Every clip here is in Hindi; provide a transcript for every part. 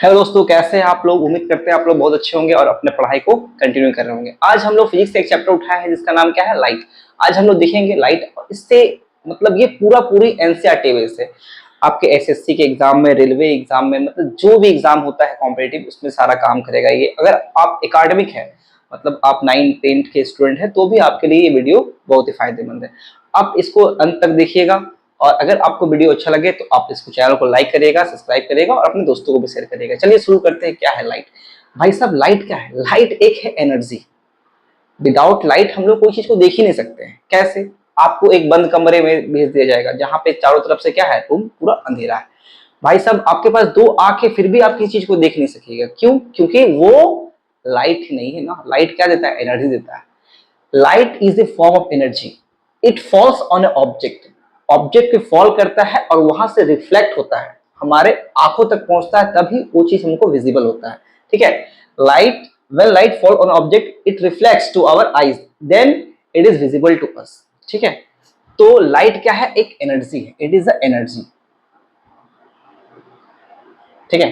हेलो दोस्तों, कैसे हैं आप लोग। उम्मीद करते हैं आप लोग बहुत अच्छे होंगे और अपने पढ़ाई को कंटिन्यू कर रहे होंगे। आज हम लोग फिजिक्स का एक चैप्टर उठाए हैं जिसका नाम क्या है, लाइट। आज हम लोग देखेंगे लाइट। इससे मतलब ये पूरी एनसीईआरटी बेस है। आपके एसएससी के एग्जाम में, रेलवे एग्जाम में, मतलब जो भी एग्जाम होता है कॉम्पिटिटिव, उसमें सारा काम करेगा ये। अगर आप एकेडमिक है, मतलब आप 9th 10th के स्टूडेंट हैं, तो भी आपके लिए ये वीडियो बहुत ही फायदेमंद है। आप इसको अंत तक देखिएगा और अगर आपको वीडियो अच्छा लगे तो आप इसको चैनल को लाइक करिएगा, सब्सक्राइब करिएगा और अपने दोस्तों को भी शेयर करिएगा। चलिए शुरू करते हैं। क्या है लाइट? भाई साहब, लाइट क्या है? लाइट एक है एनर्जी। विदाउट लाइट हम लोग कोई चीज को देख ही नहीं सकते हैं। कैसे? आपको एक बंद कमरे में भेज दिया जाएगा जहां पे चारों तरफ से क्या है, रूम पूरा अंधेरा है। भाई साहब, आपके पास दो आंखें, फिर भी आप किसी चीज को देख नहीं सकेगा। क्यों? क्योंकि वो लाइट नहीं है ना। लाइट क्या देता है? एनर्जी देता है। Light is a form of energy. It falls on A object. Object पे फॉल करता है और वहां से रिफ्लेक्ट होता है, हमारे आंखों तक पहुंचता है, तभी वो चीज हमको विजिबल होता है। ठीक है। Light, when light fall on object it reflects to our eyes, then it is visible to us. ठीक है। तो लाइट क्या है? एक एनर्जी है। It is a energy. ठीक है।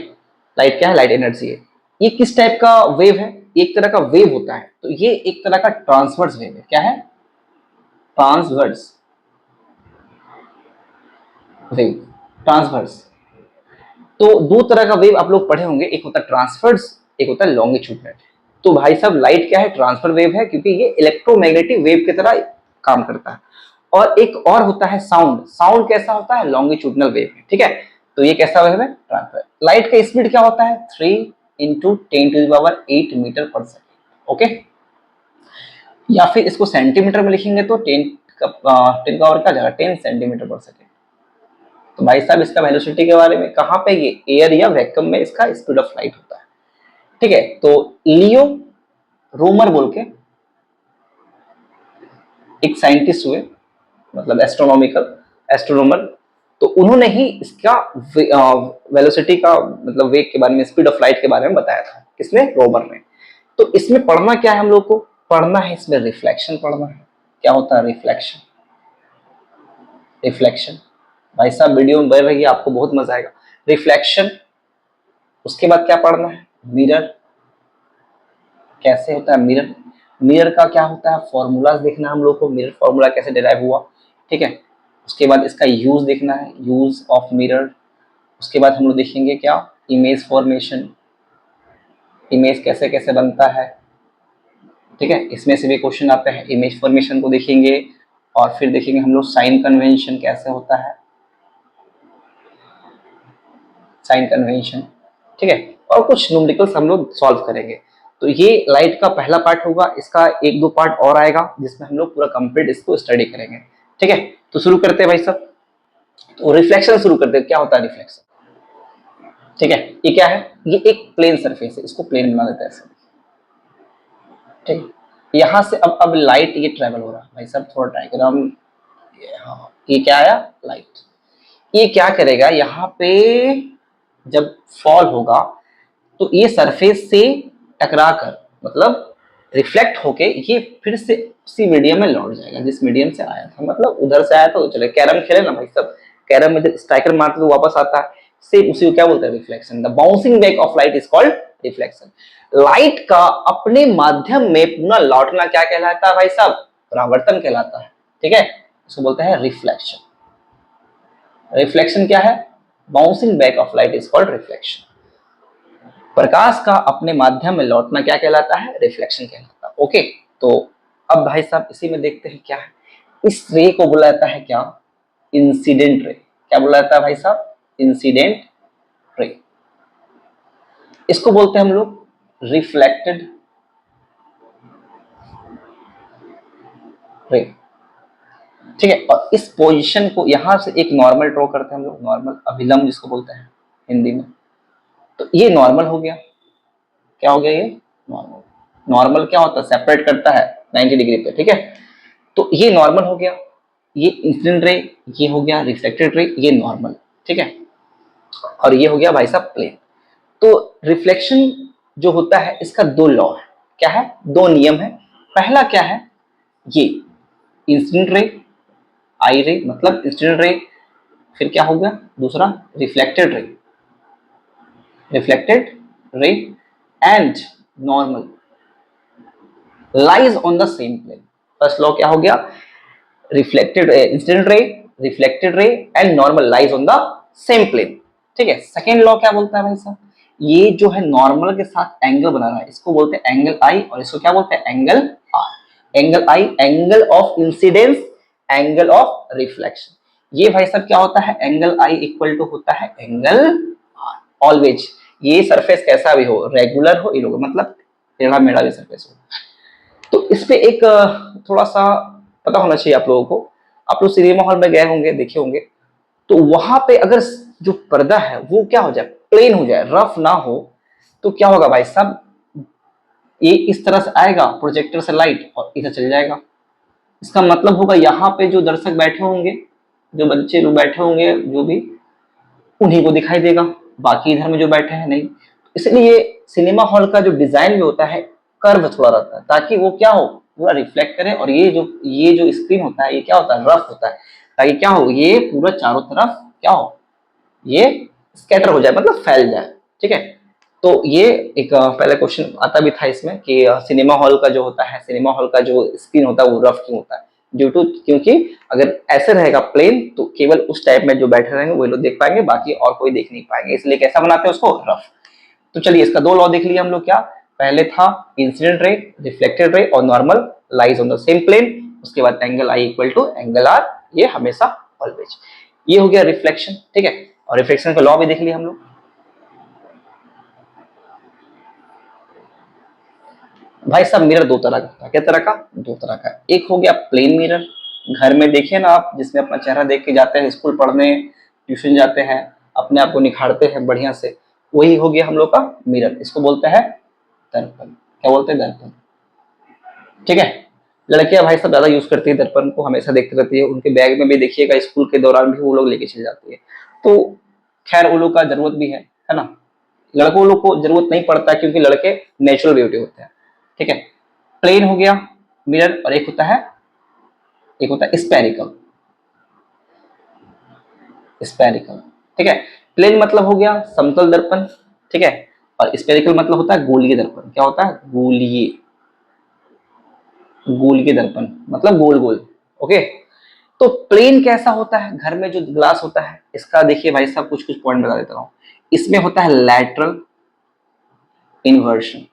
लाइट क्या है? लाइट एनर्जी है। ये किस टाइप का वेव है? एक तरह का वेव होता है। तो ये एक तरह का ट्रांसवर्स वेव है। क्या है? Transverse wave. ट्रांसवर्स। तो दो तरह का वेव आप लोग पढ़े होंगे, एक होता है ट्रांसवर्स, एक होता है लॉन्गिट्यूडनल। तो भाई साहब, लाइट क्या है? ट्रांसफर वेव है, क्योंकि ये इलेक्ट्रोमैग्नेटिक वेव की तरह काम करता है। और एक और होता है साउंड। साउंड कैसा होता है? लॉन्गिट्यूडनल वेव है। ठीक है। तो ये कैसा वेव है? ट्रांसफर। लाइट का स्पीड क्या होता है? 3 × 10⁸ मीटर पर सेकेंड। ओके। या फिर इसको सेंटीमीटर में लिखेंगे तो 10 पावर का जगह 10 सेंटीमीटर पर सेकेंड। तो भाई साहब, इसका वेलोसिटी के बारे में, कहाँ पे? ये एयर या वैक्यूम में इसका स्पीड ऑफ लाइट होता है। ठीक है। तो लियो रोमर बोल के एक साइंटिस्ट हुए, मतलब एस्ट्रोनॉमिकल एस्ट्रोनॉमर। तो उन्होंने ही इसका वेलोसिटी का, मतलब वेग के बारे में, स्पीड ऑफ लाइट के बारे में बताया था। किसने? रोमर ने। तो इसमें पढ़ना क्या है हम लोग को? पढ़ना है इसमें रिफ्लेक्शन पढ़ना है। क्या होता है? रिफ्लेक्शन। रिफ्लेक्शन। भाई साहब, वीडियो में बढ़ रही है, आपको बहुत मजा आएगा। रिफ्लेक्शन। उसके बाद क्या पढ़ना है? मिरर। कैसे होता है मिरर? मिरर का क्या होता है? फॉर्मूलाज देखना है हम लोग को। मिरर फॉर्मूला कैसे डिराइव हुआ। ठीक है। उसके बाद इसका यूज देखना है, यूज ऑफ मिरर। उसके बाद हम लोग देखेंगे क्या? Image formation. इमेज कैसे कैसे बनता है। ठीक है। इसमें से भी क्वेश्चन आते हैं। इमेज फॉर्मेशन को देखेंगे और फिर देखेंगे हम लोग साइन कन्वेंशन कैसे होता है। Sign convention. ठीक है। और कुछ न्यूमेरिकल्स हम लोग सॉल्व करेंगे। तो ये लाइट का पहला पार्ट होगा। इसका एक दो पार्ट और आएगा जिसमें हम लोग पूरा कंप्लीट इसको स्टडी करेंगे। ठीक है। तो शुरू करते हैं भाई साहब। तो रिफ्लेक्शन शुरू करते हैं। क्या होता है रिफ्लेक्शन? ठीक है। ये क्या है? ये एक प्लेन सरफेस है, इसको प्लेन बना देते हैं ऐसे। ठीक है। यहाँ से अब लाइट ये ट्रेवल हो रहा है। भाई साहब थोड़ा डायग्राम। हाँ, ये क्या आया? लाइट। ये क्या करेगा? यहाँ पे जब फॉल होगा तो ये सरफेस से टकरा कर, मतलब रिफ्लेक्ट होके, ये फिर से उसी मीडियम में लौट जाएगा जिस मीडियम से आया था। मतलब उधर से आया था तो चले, कैरम खेले ना भाई साहब, कैरम में जब स्ट्राइकर मारते तो वापस आता है, सेम उसी को क्या बोलते हैं? Reflection. The bouncing back of light is called reflection. Light का अपने माध्यम में पुनः लौटना क्या कहलाता है भाई साहब? परावर्तन कहलाता है। ठीक है। इसको बोलते हैं रिफ्लेक्शन। रिफ्लेक्शन क्या है? Bouncing back of light is called reflection. प्रकाश का अपने माध्यम में लौटना क्या कहलाता है? रिफ्लेक्शन कहलाता है। ओके। तो अब भाई साहब इसी में देखते हैं क्या है। इस रे को बुलाता है क्या? Incident ray. क्या बुलाता है भाई साहब? Incident ray. इसको बोलते हैं हम लोग रिफ्लेक्टेड रे। ठीक है। और इस पोजीशन को यहां से एक नॉर्मल ड्रॉ करते हैं हम लोग, नॉर्मल अभिलंब जिसको बोलते हैं हिंदी में। तो ये नॉर्मल हो गया। क्या हो गया ये? नॉर्मल। नॉर्मल क्या होता है? सेपरेट करता है 90 डिग्री पे। ठीक है। तो ये नॉर्मल हो गया। ये इंसिडेंट रे, ये हो गया रिफ्लेक्टेड रे, ये नॉर्मल। ठीक है। और ये हो गया भाई साहब प्लेन। तो रिफ्लेक्शन जो होता है इसका दो लॉ है। क्या है? दो नियम है। पहला क्या है? ये इंसिडेंट रे, आई रे, मतलब इंसिडेंट रे, फिर क्या हो गया दूसरा? Reflected ray. reflected ray and normal lies on the same plane. First law क्या हो गया, reflected incident ray, reflected ray and normal lies on the same plane. ठीक है, सेकेंड लॉ क्या बोलता है भाई साहब, ये जो है नॉर्मल के साथ एंगल बना रहा है, इसको बोलते हैं एंगल आई और इसको क्या बोलते हैं angle r. Angle i angle of incidence, angle of reflection. ये भाई साहब क्या होता है, एंगल आई इक्वल टू होता है एंगल आर ऑलवेज। ये सरफेस कैसा भी हो, रेगुलर हो इरेगुलर, मतलब टेढ़ा मेढ़ा भी सरफेस हो। तो इस पे एक थोड़ा सा पता होना चाहिए आप लोगों को। आप लोग सिनेमा हॉल में गए होंगे, देखे होंगे, तो वहां पे अगर जो पर्दा है वो क्या हो जाए, प्लेन हो जाए, रफ ना हो, तो क्या होगा भाई साहब, ये इस तरह से आएगा प्रोजेक्टर से लाइट और इधर चल जाएगा। इसका मतलब होगा यहाँ पे जो दर्शक बैठे होंगे, जो बच्चे लोग बैठे होंगे, जो भी, उन्हीं को दिखाई देगा, बाकी इधर में जो बैठे हैं नहीं। इसलिए सिनेमा हॉल का जो डिजाइन भी होता है कर्व थोड़ा रहता है, ताकि वो क्या हो, पूरा रिफ्लेक्ट करे। और ये जो स्क्रीन होता है ये क्या होता है, रफ होता है, ताकि क्या हो, ये पूरा चारों तरफ क्या हो, ये स्कैटर हो जाए, मतलब फैल जाए। ठीक है, तो ये एक पहले क्वेश्चन आता भी था इसमें कि सिनेमा हॉल का जो होता है, सिनेमा हॉल का जो स्क्रीन होता है वो रफ क्यों होता है, ड्यू टू, क्योंकि अगर ऐसे रहेगा प्लेन तो केवल उस टाइप में जो बैठे रहेंगे वही लोग देख पाएंगे, बाकी और कोई देख नहीं पाएंगे, इसलिए कैसा बनाते हैं उसको, रफ। तो चलिए इसका दो लॉ देख लिया हम लोग। क्या पहले था, इंसिडेंट रे, रिफ्लेक्टेड रे और normal lies on the same plane. उसके बाद angle i equal to angle r, ये हमेशा ऑलवेज। ये हो गया रिफ्लेक्शन। ठीक है, और रिफ्लेक्शन का लॉ भी देख लिया हम लोग। भाई साहब मिरर दो तरह का, क्या तरह का, दो तरह का। एक हो गया प्लेन मिरर, घर में देखिए ना आप, जिसमें अपना चेहरा देख के जाते हैं स्कूल पढ़ने, ट्यूशन जाते हैं, अपने आप को निखारते हैं बढ़िया से, वही हो गया हम लोग का मिरर। इसको बोलते हैं दर्पण। क्या बोलते हैं, दर्पण। ठीक है, लड़कियां भाई साहब ज्यादा यूज करती है दर्पण को, हमेशा देखती रहती है, उनके बैग में भी देखिएगा स्कूल के दौरान भी वो लोग लेके चल जाती है। तो खैर वो लोग का जरूरत भी है ना। लड़कों लोग को जरूरत नहीं पड़ता क्योंकि लड़के नेचुरल ब्यूटी होते हैं। ठीक है, प्लेन हो गया मिरर, और एक होता है स्पेरिकल। स्पेरिकल, ठीक है, प्लेन मतलब हो गया समतल दर्पण। ठीक है, और स्पेरिकल मतलब होता है गोलीय दर्पण। क्या होता है, गोलीय, गोलीय दर्पण मतलब गोल गोल। ओके, तो प्लेन कैसा होता है, घर में जो ग्लास होता है इसका देखिए भाई साहब, कुछ कुछ पॉइंट बता देता हूं। इसमें होता है लैटरल इन्वर्शन,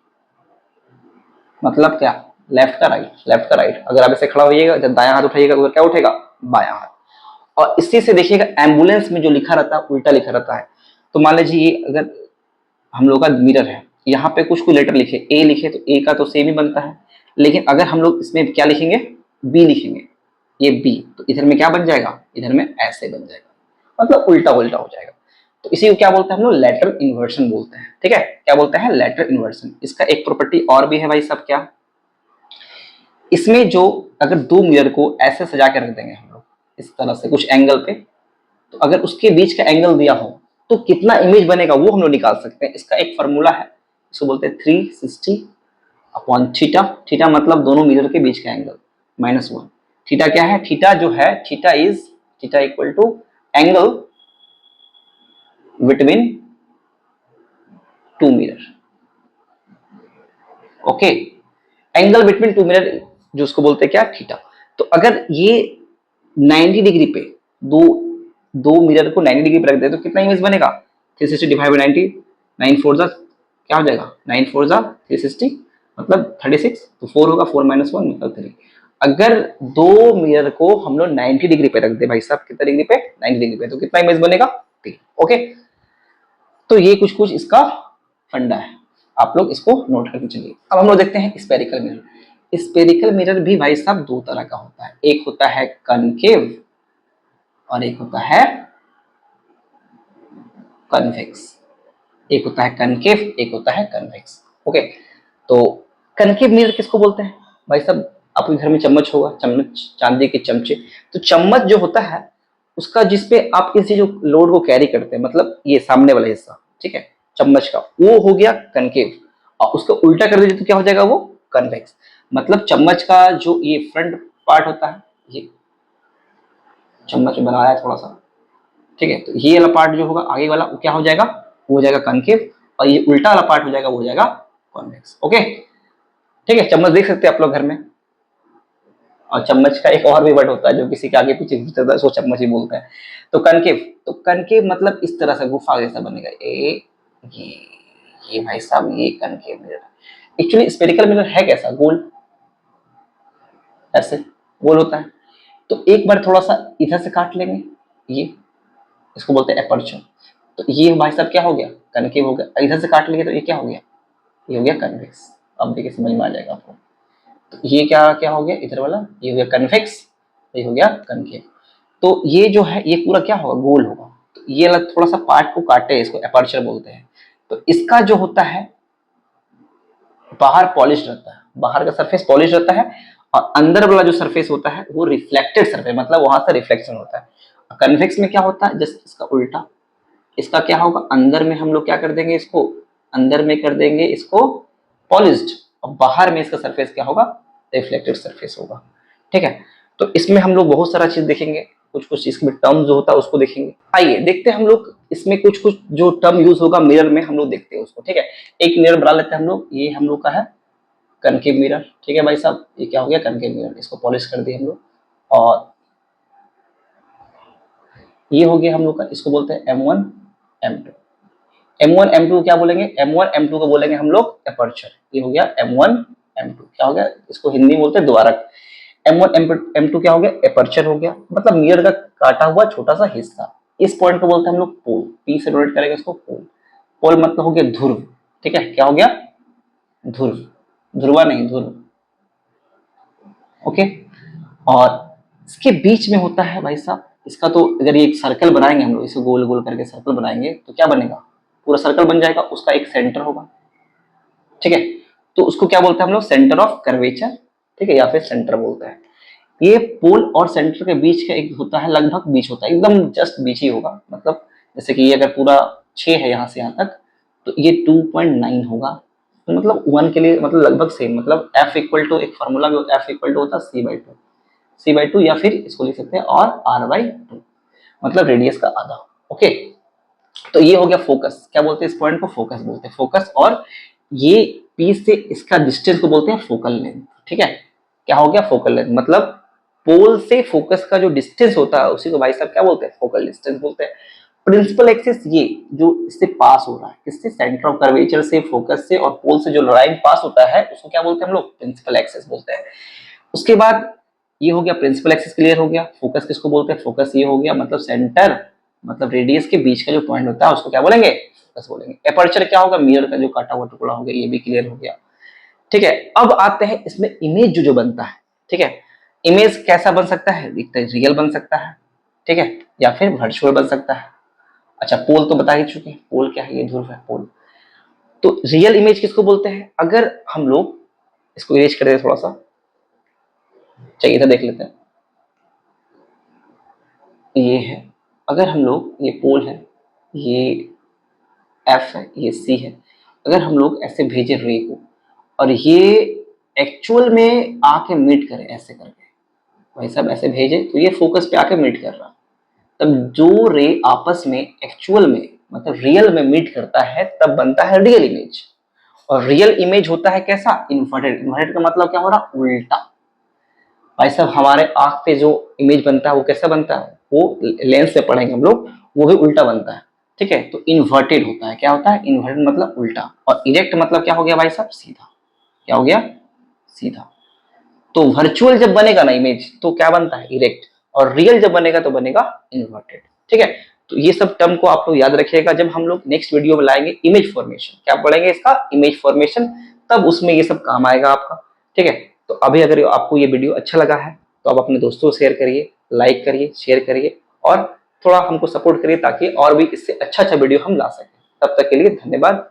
मतलब क्या, लेफ्ट का राइट, लेफ्ट का राइट। अगर आप ऐसे खड़ा होइएगा, जब दायां हाथ उठाइएगा तो क्या उठेगा, बायां हाथ। और इसी से देखिएगा एम्बुलेंस में जो लिखा रहता है उल्टा लिखा रहता है। तो मान लीजिए ये अगर हम लोग का मिरर है, यहाँ पे कुछ लेटर लिखे, ए लिखे, तो ए का तो सेम ही बनता है। लेकिन अगर हम लोग इसमें क्या लिखेंगे, बी लिखेंगे, ये बी, तो इधर में क्या बन जाएगा, इधर में ऐसे बन जाएगा, मतलब उल्टा उल्टा हो जाएगा। तो इसी को क्या बोलते हैं हम लोग, लेटरल इन्वर्शन बोलते हैं। ठीक है, क्या बोलते हैं, लेटरल इन्वर्शन। इसका एक प्रॉपर्टी और भी है भाई साहब, क्या, इसमें जो अगर दो मिरर को ऐसे सजा के रख देंगे हम लोग इस तरह से कुछ एंगल पे, तो अगर उसके बीच का एंगल दिया हो तो कितना इमेज बनेगा वो हम लोग निकाल सकते हैं। इसका एक फॉर्मूला है, इसको बोलते हैं 360 अपॉन थीटा। थीटा मतलब दोनों मिरर के बीच का एंगल -1। थीटा क्या है, थीटा जो है, theta equal to angle between two mirror. Okay, angle between two mirror जो उसको बोलते हैं क्या, थीटा। तो अगर ये 90 डिग्री पे दो दो मिरर को 90 डिग्री पे रख दे तो कितना इमेज बनेगा, 360 डिवाइड बाई 90, 9 4 जा क्या हो जाएगा, 9 4 जा 360 मतलब 36, तो 4 होगा, 4 - 1 मतलब 3। अगर दो मिरर को हम लोग 90 डिग्री पे रख दे भाई साहब, कितना डिग्री पे, 90 डिग्री पे, तो कितना इमेज बनेगा, 3। ओके, तो ये कुछ कुछ इसका फंडा है, आप लोग इसको नोट करके चलिए। अब हम लोग देखते हैं स्पेरिकल मिरर। स्पेरिकल मिरर भी भाई साहब दो तरह का होता है, एक होता है कनकेव और एक होता है कन्वेक्स। एक होता है कनकेव, एक होता है कन्वेक्स। ओके, तो कनकेव मिरर किसको बोलते हैं भाई साहब, आपके घर में चम्मच होगा, चम्मच, चांदी के चमचे, तो चम्मच जो होता है उसका जिसपे आप किसी जो लोड को कैरी करते हैं, मतलब ये सामने वाला हिस्सा, ठीक है, चम्मच का, वो हो गया कनकेव। और उसको उल्टा कर दीजिए तो क्या हो जाएगा, वो कन्वेक्स। मतलब चम्मच का जो ये फ्रंट पार्ट होता है, ये चम्मच बनाया है थोड़ा सा, ठीक है, तो ये वाला पार्ट जो होगा आगे वाला, वो क्या हो जाएगा, वो हो जाएगा कनकेव। और ये उल्टा वाला पार्ट हो जाएगा, वो हो जाएगा कॉन्वेक्स। ओके, ठीक है। चम्मच देख सकते हैं आप लोग घर में, और चम्मच का एक और भी वर्ड होता है जो किसी के आगे पीछे घुसता है, उसको चम्मच ही बोलते हैं। तो कनकेव, तो कनकेव मतलब इस तरह से गुफा जैसा बनेगा। ये भाई साहब, ये concave mirror. Actually spherical mirror है कैसा, गोल, ऐसे गोल होता है। तो एक बार थोड़ा सा इधर से काट लेंगे, ये इसको बोलते हैं एपर्चर। तो ये भाई साहब क्या हो गया, कनकेव हो गया। इधर से काट लेंगे तो ये क्या हो गया, ये हो गया कन्वेक्स। अब देखिए समझ में आ जाएगा आपको। तो ये क्या क्या हो गया, इधर वाला ये हो गया कन्वेक्स, ये हो गया कनकेव। तो ये जो है ये पूरा क्या होगा, गोल होगा। तो ये अलग थोड़ा सा पार्ट को काटे, इसको एपर्चर बोलते हैं। तो इसका जो होता है बाहर पॉलिश रहता है, बाहर का सरफेस पॉलिश रहता है, और अंदर वाला जो सरफेस होता है वो रिफ्लेक्टेड सरफेस, मतलब वहां से रिफ्लेक्शन होता है। कन्वेक्स में क्या होता है, जस्ट इसका उल्टा। इसका क्या होगा, अंदर में हम लोग क्या कर देंगे, इसको अंदर में कर देंगे इसको पॉलिश्ड, और बाहर में इसका सरफेस क्या होगा, रिफ्लेक्टेड सरफेस होगा। ठीक है। तो इसमें हम लोग बहुत सारा चीज देखेंगे, कुछ कुछ इसमें टर्म जो होता है उसको देखेंगे। आइए देखते हैं हम लोग इसमें कुछ कुछ जो टर्म यूज होगा मिरर में, हम लोग देखते हैं उसको। ठीक है, एक मिरर बना लेते हैं हम लोग। ये हम लोग का है कनकेव मिरर। ठीक है भाई साहब, ये क्या हो गया, कनकेव मिरर। इसको पॉलिश कर दिए हम लोग। और ये हो गया हम लोग का, इसको बोलते हैं M1 M2। M1 M2 क्या बोलेंगे, M1 M2 को बोलेंगे हम लोग एपर्चर। ये हो गया M1 M2, क्या हो गया, इसको हिंदी में बोलते हैं द्वारक। M1 M2 क्या हो गया, एपर्चर हो गया, मतलब मिरर का काटा हुआ छोटा सा हिस्सा। इस पॉइंट को बोलते हैं हम लोग पोल, P से डोनेट करेंगे इसको पोल। पोल मतलब हो गया ध्रुव। ठीक है, क्या हो गया, ध्रुव, ध्रुवा नहीं, ध्रुव। ओके। और इसके बीच में होता है भाई साहब, इसका तो अगर ये एक सर्कल बनाएंगे हम लोग, इसे गोल गोल करके सर्कल बनाएंगे तो क्या बनेगा, पूरा सर्कल बन जाएगा। उसका एक सेंटर होगा। ठीक है, तो उसको क्या बोलते हैं हम लोग, सेंटर ऑफ कर्वेचर। ठीक है, या फिर सेंटर बोलते हैं। ये पोल और सेंटर के बीच का एक होता है, लगभग बीच होता है, एकदम जस्ट बीच ही होगा। मतलब जैसे कि ये अगर पूरा 6 है यहाँ से यहाँ तक, तो ये 2.9 होगा। तो मतलब 1 के लिए मतलब लगभग सेम, मतलब F इक्वल टू, एक फार्मूला भी होता है, F इक्वल टू होता है C/2, या फिर इसको लिख सकते हैं और R/2, मतलब रेडियस का आधा। ओके, तो ये हो गया फोकस। क्या बोलते हैं इस पॉइंट को, फोकस बोलते हैं, फोकस। और ये P से इसका डिस्टेंस को बोलते हैं फोकल लेंथ। ठीक है, क्या हो गया, फोकल लेंथ। मतलब पोल से फोकस का जो डिस्टेंस होता है उसी को भाई साहब क्या बोलते हैं, फोकल डिस्टेंस बोलते हैं। प्रिंसिपल एक्सिस ये जो इससे पास हो रहा है, किससे, सेंटर ऑफ कर्वेचर से, फोकस से और पोल से जो लाइन पास होता है उसको क्या बोलते हैं हम लोग, प्रिंसिपल एक्सिस बोलते हैं। उसके बाद ये हो गया प्रिंसिपल एक्सिस क्लियर हो गया। फोकस किसको बोलते हैं, फोकस ये हो गया, मतलब सेंटर, मतलब रेडियस के बीच का जो पॉइंट होता है उसको क्या बोलेंगे, फोकस बोलेंगे। एपर्चर क्या होगा, मिरर का जो काटा हुआ टुकड़ा हो गया, ये भी क्लियर हो गया। ठीक है, अब आते हैं इसमें इमेज जो बनता है। ठीक है, इमेज कैसा बन सकता है, रियल बन सकता है, ठीक है, या फिर वर्चुअल बन सकता है। अच्छा, पोल तो बता ही चुके हैं, पोल क्या है, ये ध्रुव है पोल। तो रियल इमेज किसको बोलते हैं, अगर हम लोग इसको इरेज कर दें थोड़ा सा, चलिए इधर देख लेते हैं। ये है, अगर हम लोग, ये पोल है, ये F है, ये C है। अगर हम लोग ऐसे भेजे रे को, और ये एक्चुअल में आके मीट करे ऐसे करके, भाई साहब ऐसे भेजे तो ये फोकस पे आके मीट कर रहा, तब जो रे आपस में एक्चुअल में मतलब रियल में मीट करता है तब बनता है रियल इमेज। और रियल इमेज होता है कैसा, इन्वर्टेड। इन्वर्टेड का मतलब क्या हो रहा, उल्टा। भाई साहब हमारे आंख पे जो इमेज बनता है वो कैसा बनता है, वो लेंस से पढ़ेंगे हम लोग, वो भी उल्टा बनता है। ठीक है, तो इन्वर्टेड होता है, क्या होता है, इन्वर्टेड मतलब उल्टा। और इरेक्ट मतलब क्या हो गया भाई साहब, सीधा। क्या हो गया, सीधा। तो वर्चुअल जब बनेगा ना इमेज तो क्या बनता है, इरेक्ट। और रियल जब बनेगा तो बनेगा इन्वर्टेड। ठीक है, तो ये सब टर्म को आप लोग याद रखिएगा। जब हम लोग नेक्स्ट वीडियो में लाएंगे इमेज फॉर्मेशन, क्या पढ़ेंगे इसका, इमेज फॉर्मेशन, तब उसमें ये सब काम आएगा आपका। ठीक है, तो अभी अगर आपको ये वीडियो अच्छा लगा है तो आप अपने दोस्तों को शेयर करिए, लाइक करिए, शेयर करिए, और थोड़ा हमको सपोर्ट करिए ताकि और भी इससे अच्छा अच्छा वीडियो हम ला सकें। तब तक के लिए धन्यवाद।